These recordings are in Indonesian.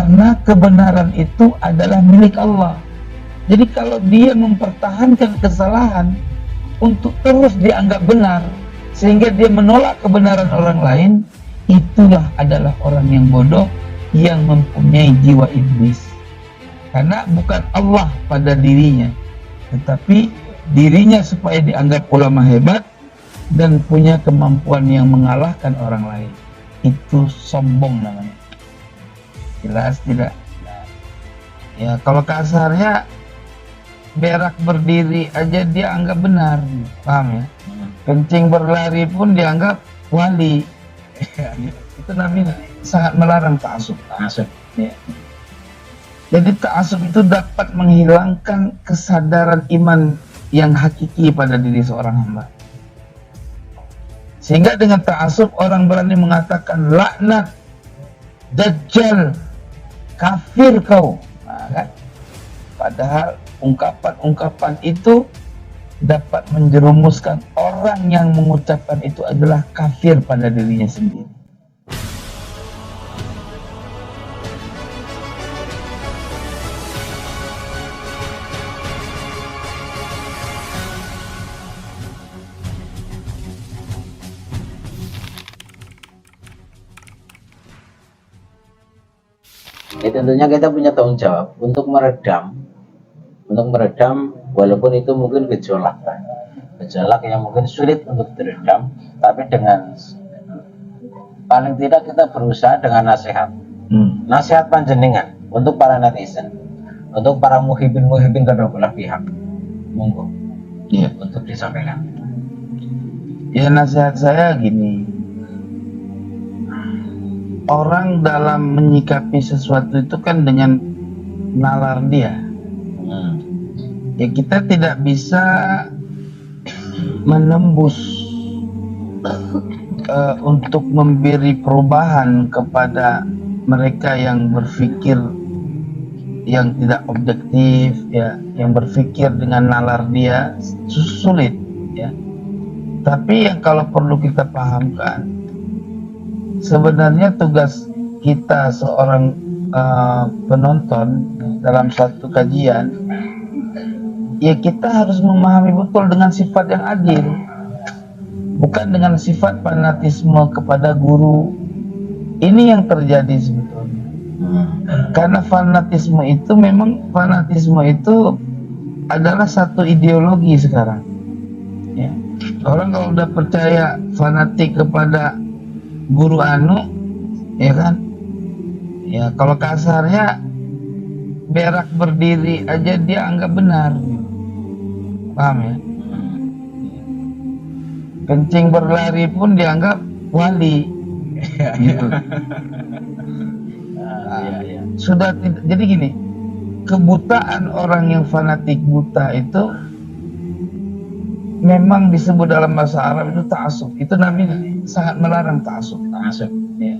Karena kebenaran itu adalah milik Allah. Jadi kalau dia mempertahankan kesalahan untuk terus dianggap benar, sehingga dia menolak kebenaran orang lain, itulah adalah orang yang bodoh, yang mempunyai jiwa iblis. Karena bukan Allah pada dirinya, tetapi dirinya supaya dianggap ulama hebat dan punya kemampuan yang mengalahkan orang lain. Itu sombong namanya. Jelas tidak? Ya kalau kasarnya, berak berdiri aja dia anggap benar, paham ya? Kencing berlari pun dianggap wali. Itu namanya sangat melarang ta'assub. Ya. Jadi ta'assub itu dapat menghilangkan kesadaran iman yang hakiki pada diri seorang hamba. Sehingga dengan ta'assub orang berani mengatakan laknat, dajjal, kafir kau. Nah, kan? Padahal ungkapan-ungkapan itu dapat menjerumuskan orang yang mengucapkan itu adalah kafir pada dirinya sendiri. Ya, tentunya kita punya tanggung jawab untuk meredam walaupun itu mungkin gejolak yang mungkin sulit untuk diredam, tapi dengan paling tidak kita berusaha dengan nasihat panjenengan untuk para netizen, untuk para muhibin kedua belah pihak, monggo untuk disampaikan. Ya nasihat saya gini, orang dalam menyikapi sesuatu itu kan dengan nalar dia. Ya kita tidak bisa menembus untuk memberi perubahan kepada mereka yang berpikir yang tidak objektif, ya, yang berpikir dengan nalar dia sulit, ya. Tapi yang kalau perlu kita pahamkan, sebenarnya tugas kita seorang penonton dalam satu kajian, ya kita harus memahami betul dengan sifat yang adil, bukan dengan sifat fanatisme kepada guru. Ini yang terjadi sebetulnya. Karena fanatisme itu adalah satu ideologi sekarang, ya. Orang kalau udah percaya fanatik kepada guru anu, ya kan, ya kalau kasarnya berak berdiri aja dia anggap benar, paham ya? Kencing berlari pun dianggap wali, gitu. Sudah tidak. Jadi gini, kebutaan orang yang fanatik buta itu memang disebut dalam bahasa Arab itu ta'assub. Itu namanya sangat melarang ta'assub. Ya.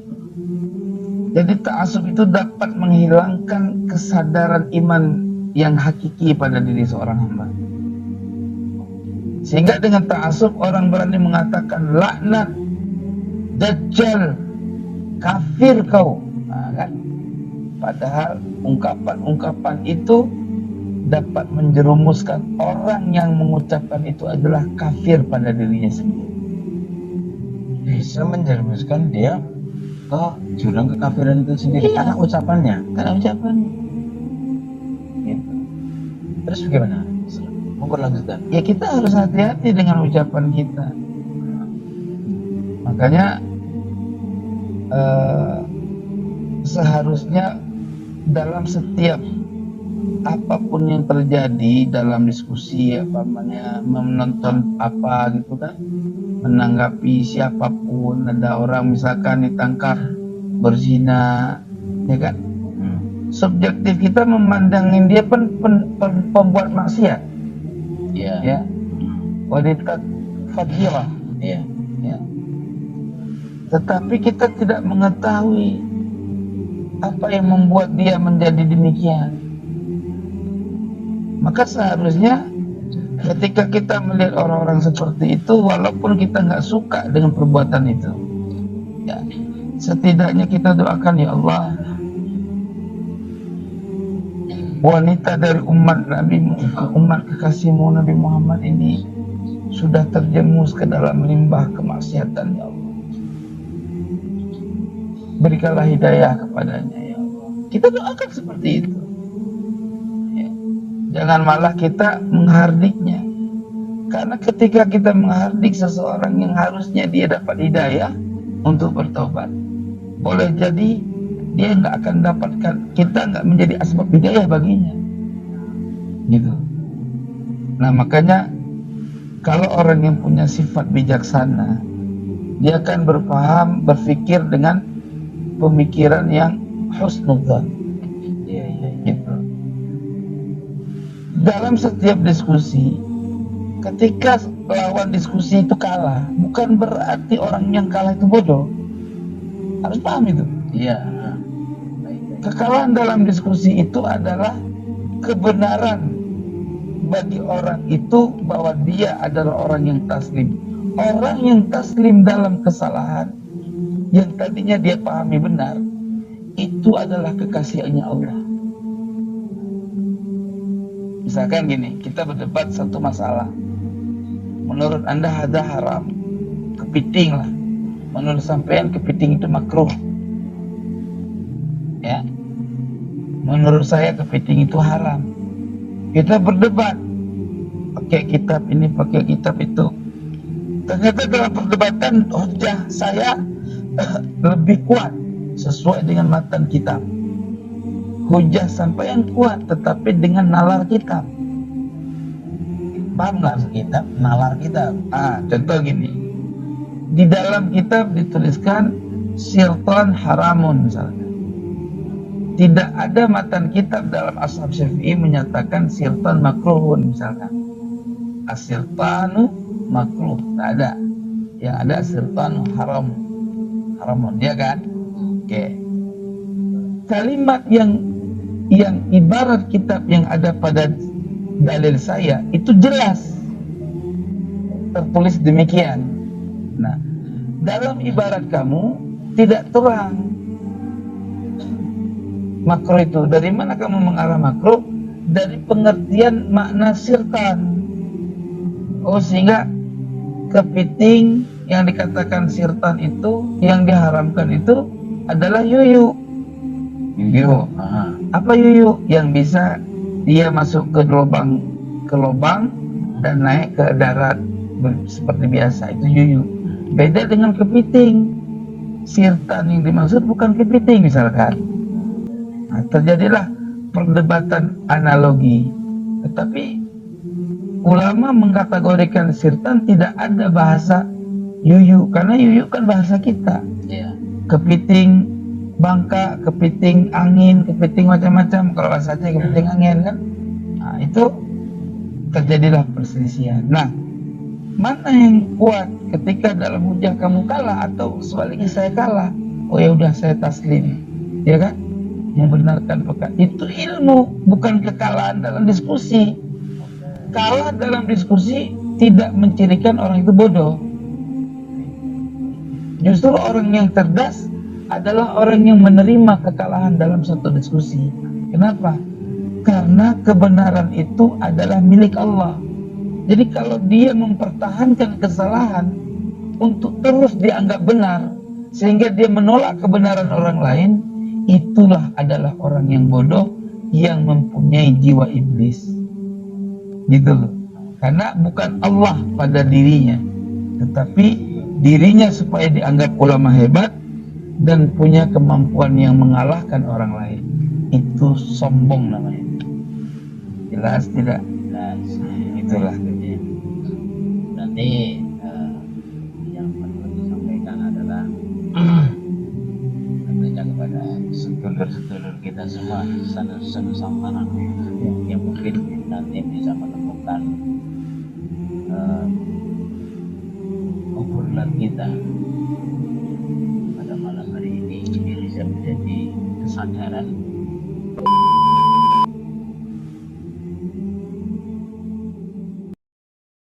Jadi ta'assub itu dapat menghilangkan kesadaran iman yang hakiki pada diri seorang hamba. Sehingga dengan ta'assub orang berani mengatakan laknat, dajjal, kafir kau. Nah, kan? Padahal ungkapan-ungkapan itu dapat menjerumuskan orang yang mengucapkan itu adalah kafir pada dirinya sendiri. Bisa menjerumuskan dia ke jurang kekafiran itu sendiri, karena ucapannya. Gitu. Terus bagaimana? Monggo lanjutkan. Ya kita harus hati-hati dengan ucapan kita. Makanya seharusnya dalam setiap apapun yang terjadi dalam diskusi, menonton apa gitu kan, menanggapi siapapun, ada orang misalkan ditangkap berzina, ya kan, subjektif kita memandangin dia pembuat maksiat, ya, wanita fadhilah, ya. Tetapi kita tidak mengetahui apa yang membuat dia menjadi demikian. Maka seharusnya ketika kita melihat orang-orang seperti itu, walaupun kita nggak suka dengan perbuatan itu, ya, setidaknya kita doakan, ya Allah, wanita dari umat kekasihmu Nabi Muhammad ini sudah terjerumus ke dalam limbah kemaksiatan, ya Allah. Berikanlah hidayah kepadanya, ya Allah. Kita doakan seperti itu, ya. Jangan malah kita menghardiknya, karena ketika kita menghardik seseorang yang harusnya dia dapat hidayah untuk bertobat, boleh jadi dia nggak akan dapatkan, kita nggak menjadi asbab hidayah baginya, gitu. Nah makanya kalau orang yang punya sifat bijaksana, dia akan berpikir dengan pemikiran yang husnudzan, gitu. Dalam setiap diskusi, ketika lawan diskusi itu kalah, bukan berarti orang yang kalah itu bodoh. Harus paham itu. Iya. Kekalahan dalam diskusi itu adalah kebenaran bagi orang itu bahwa dia adalah orang yang taslim. Orang yang taslim dalam kesalahan yang tadinya dia pahami benar, itu adalah kekasihannya Allah. Misalkan gini, kita berdebat satu masalah. Menurut Anda ada haram, kepiting lah. Menurut sampean kepiting itu makruh, ya. Menurut saya kepiting itu haram. Kita berdebat, pakai kitab ini, pakai kitab itu. Ternyata dalam perdebatan hujah saya lebih kuat sesuai dengan matan kitab. Hujah sampean kuat tetapi dengan nalar kitab. Paham nggak kitab? Nalar kitab. Contoh gini, di dalam kitab dituliskan sirtan haramun misalnya. Tidak ada matan kitab dalam ashab Syafi'i menyatakan sirtan makruhun misalkan. Asirtanu makruh, tidak ada. Yang ada sirtanu haramun, ya kan? Oke. Kalimat yang ibarat kitab yang ada pada dalil saya itu jelas tertulis demikian. Nah, dalam ibarat kamu tidak terang makruh itu. Dari mana kamu mengarah makruh? Dari pengertian makna sirtan. Oh, sehingga kepiting yang dikatakan sirtan itu, yang diharamkan itu adalah yuyu. Apa yuyu? Yang bisa dia masuk ke lubang dan naik ke darat seperti biasa, itu yuyu. Beda dengan kepiting. Sirtan yang dimaksud bukan kepiting misalkan. Nah, terjadilah perdebatan analogi. Tetapi ulama mengkategorikan sirtan tidak ada bahasa yuyu, karena yuyu kan bahasa kita. Kepiting bangka, kepiting angin, kepiting macam-macam. Kalau bahasa Aceh kepiting angin kan. Nah, itu terjadilah perselisihan. Nah, mana yang kuat ketika dalam hujah kamu kalah atau sebaliknya saya kalah? Oh ya udah, saya taslim, ya kan? Membenarkan pekan itu ilmu, bukan kekalahan dalam diskusi. Kalah dalam diskusi tidak mencirikan orang itu bodoh. Justru orang yang cerdas adalah orang yang menerima kekalahan dalam satu diskusi. Kenapa? Karena kebenaran itu adalah milik Allah. Jadi kalau dia mempertahankan kesalahan untuk terus dianggap benar, sehingga dia menolak kebenaran orang lain, itulah adalah orang yang bodoh, yang mempunyai jiwa iblis. Gitu loh. Karena bukan Allah pada dirinya, tetapi dirinya supaya dianggap ulama hebat dan punya kemampuan yang mengalahkan orang lain. Itu sombong namanya. Jelas tidak? Jelas. Itulah. Berarti yang perlu disampaikan adalah tentunya kepada sedulur-sedulur kita semua, Nusantara yang mungkin nanti bisa menemukan obrolan kita pada malam hari ini bisa menjadi kesadaran